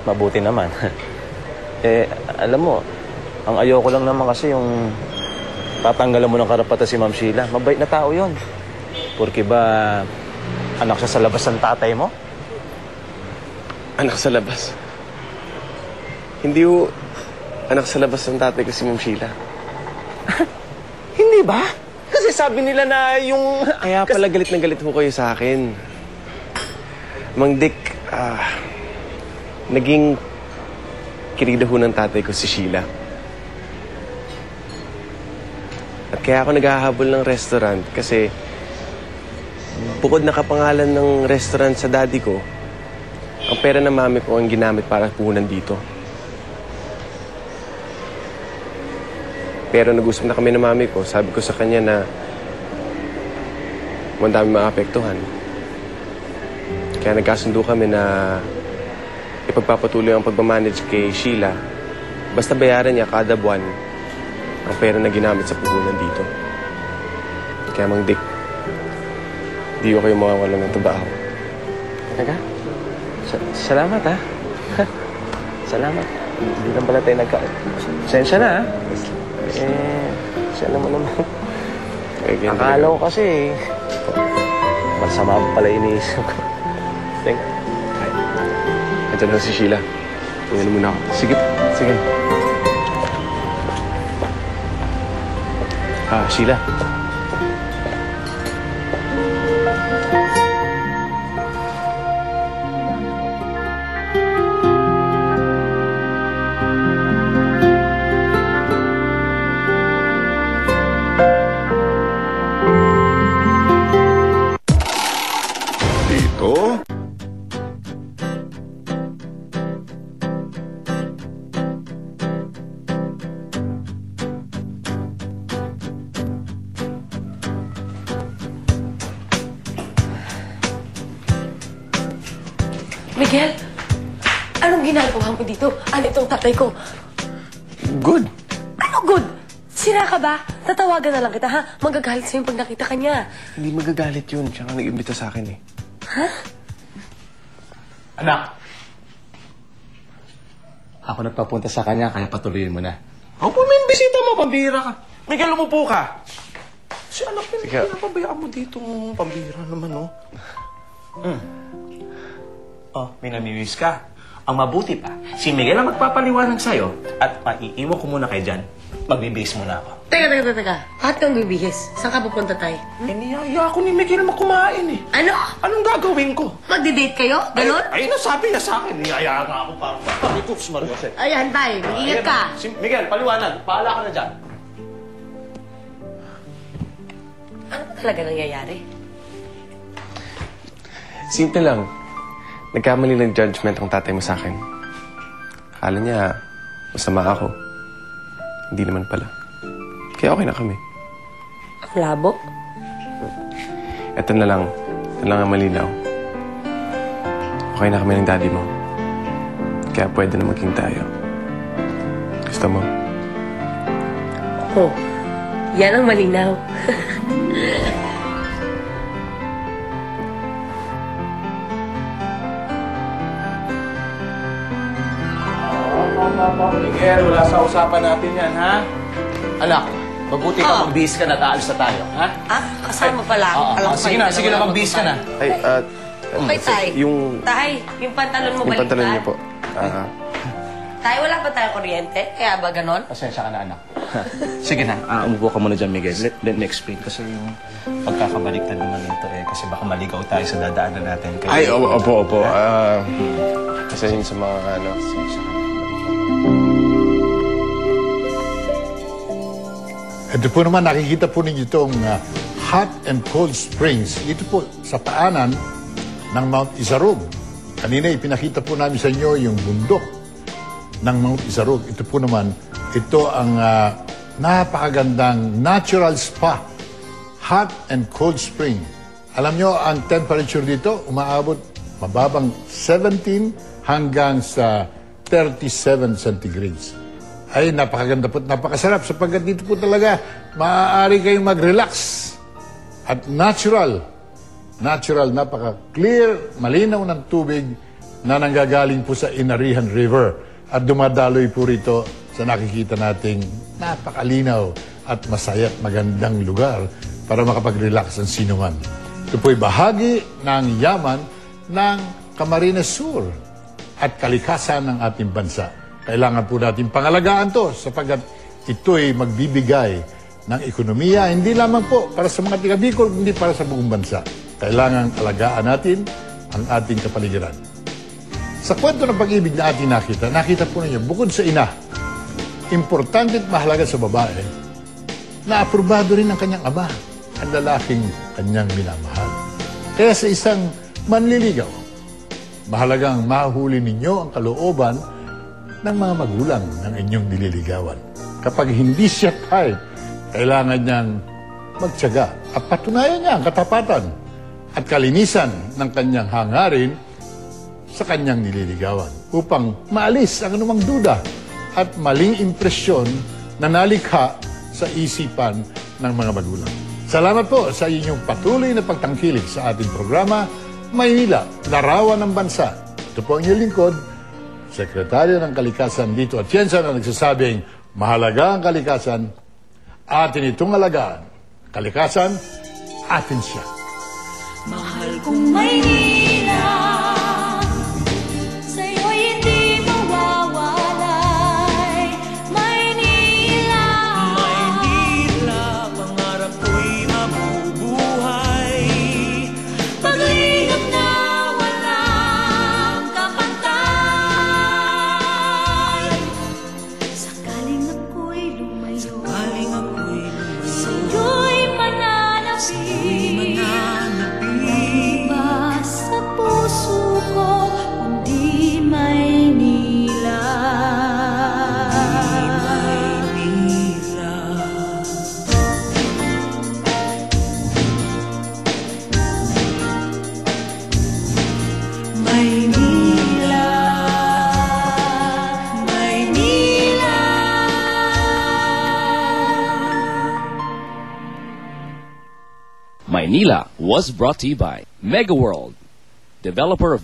mabuti naman. Eh, alam mo, ang ayoko lang naman kasi yung tatanggalan mo ng karapatan si Ma'am Sheila. Mabait na tao yon. Porque ba anak siya sa labas ng tatay mo? Anak sa labas? Hindi ho anak sa labas ng tatay ko si Ma'am Sheila. Hindi ba? Kasi sabi nila na yung... Kaya pala galit na galit ho kayo sa akin. Mang Dick, naging kirida ho ng tatay ko si Sheila. At kaya ako naghahabol ng restaurant kasi bukod nakapangalan ng restaurant sa daddy ko, ang pera ng mami ko ang ginamit para puhunan dito. Pero nag-usap na kami ng mami ko, sabi ko sa kanya na mandami maapektuhan. Kaya nagkasundo kami na ipagpapatuloy ang pagmamanage kay Sheila. Basta bayaran niya kada buwan ang pera na ginamit sa puhunan dito. Kaya Mang Dick, di ko kayo mawawala ng trabaho. Talaga? Salamat, ha? Salamat. Hindi lang pala tayo Sensya na, ha? Siya naman. Akala ko kasi, masama pa pala iniisip ko. Thank you. Andiyan na si Sheila. Tingnan muna ako. Sige. Sheila. Miguel, anong ginagawa mo dito? Ano itong tatay ko? Good. Ano good? Sira ka ba? Tatawagan na lang kita, ha? Magagalit sa'yo pag nakita ka niya. Hindi magagalit yun. Siya nga nag-imbita sa akin, eh. Ha? Anak! Ako nagpapunta sa kanya, kaya patuloyin mo na. Ako may bisita mo, pambira ka. Miguel, umupo ka. Si anak mo, pinapabayaan mo dito. Pambira naman, oh. Oh, may namimiss ka. Ang mabuti pa, si Miguel ang magpapaliwanag sa'yo at maiiwan ko muna kay Jan. Magbibihis muna ako. Teka. Bakit kang bibihis? Saan ka pupunta tayo? Niyaya ako ni Miguel na kumain, eh. Ano? Anong gagawin ko? Magdi-date kayo? Ganon? Ay, nasabi niya sa akin. Niyaya nga ako para pagkakos, Mario. Ayan, tay. Mag-ingat ka. Si Miguel, paliwanag. Paala ka na dyan. Ano ba talaga nangyayari? Simple lang. Nagkamali ng judgment ang tatay mo sa akin. Akala niya, masama ako. Hindi naman pala. Kaya okay na kami. Ang labo? Ito na lang. Ito lang ang malinaw. Okay na kami ng daddy mo. Kaya pwede na maging tayo. Gusto mo? Oh, yan ang malinaw. Miguel, wala sa usapan natin yan, ha? Anak, mabuti ka magbihis ka na at aalis na tayo, ha? Kasama pala ako. Sige na, magbihis ka na. Ay, Okay, tay. yung Yung pantalon mo yung baliktad. pantalon niyo po. Tay, wala pa tayong kuryente? Kaya ba ganon? Pasensya ka na, anak. Sige na, umupo ka muna dyan, Miguel. Let me explain. Kasi yung pagkakabaliktad naman nito, kasi baka maligaw tayo sa dadaanan natin. Ay, opo. Kasi yun sa mga, Ito po naman, nakikita po ninyo itong hot and cold springs. Ito po sa paanan ng Mount Isarog. Kanina ipinakita po namin sa inyo yung bundok ng Mount Isarog. Ito po naman, ito ang napakagandang natural spa. Hot and cold spring. Alam nyo, ang temperature dito umaabot mababang 17 hanggang sa 37 centigrades. Ay, napakaganda po at napakasarap sapagkat dito po talaga maaari kayong mag-relax. At natural, napaka-clear, malinaw ng tubig na nanggagaling po sa Inarihan River at dumadaloy po rito sa nakikita nating napakalinaw at masaya at magandang lugar para makapag-relax ang sinuman. Ito po'y bahagi ng yaman ng Camarines Sur at kalikasan ng ating bansa. Kailangan po natin pangalagaan to sapagkat ito'y magbibigay ng ekonomiya, hindi lamang po para sa mga taga Bicol, hindi para sa buong bansa. Kailangan alagaan natin ang ating kapaligiran. Sa kwento ng pag-ibig na ating nakita po ninyo, bukod sa ina, importante at mahalaga sa babae, na aprobado rin ng kanyang ama, ang lalaking kanyang minamahal. Kaya sa isang manliligaw, mahalagang mahuli ninyo ang kalooban ng mga magulang ng inyong nililigawan. Kapag hindi siya type, kailangan niyang magtiyaga at patunayan niya ang katapatan at kalinisan ng kanyang hangarin sa kanyang nililigawan upang maalis ang anumang duda at maling impresyon na nalikha sa isipan ng mga magulang. Salamat po sa inyong patuloy na pagtangkilik sa ating programa, Maynila, Larawan ng Bansa. Ito po ang inyong lingkod, Sekretaryo ng Kalikasan dito at Siyensa na nagsasabing, mahalaga ang kalikasan, atin itong alagaan. Kalikasan, atin siya. Mahal kong Maynila, sa'yo'y hindi mawawalay. Maynila, Maynila, pangarap ko'y mabubuhay. paglingap na walang kapantay. Sakaling ako'y lumayo, sa'yo'y mananapig. Iba sa puso ko, kundi Maynila. Maynila, Maynila. Maynila was brought to you by Mega World, developer of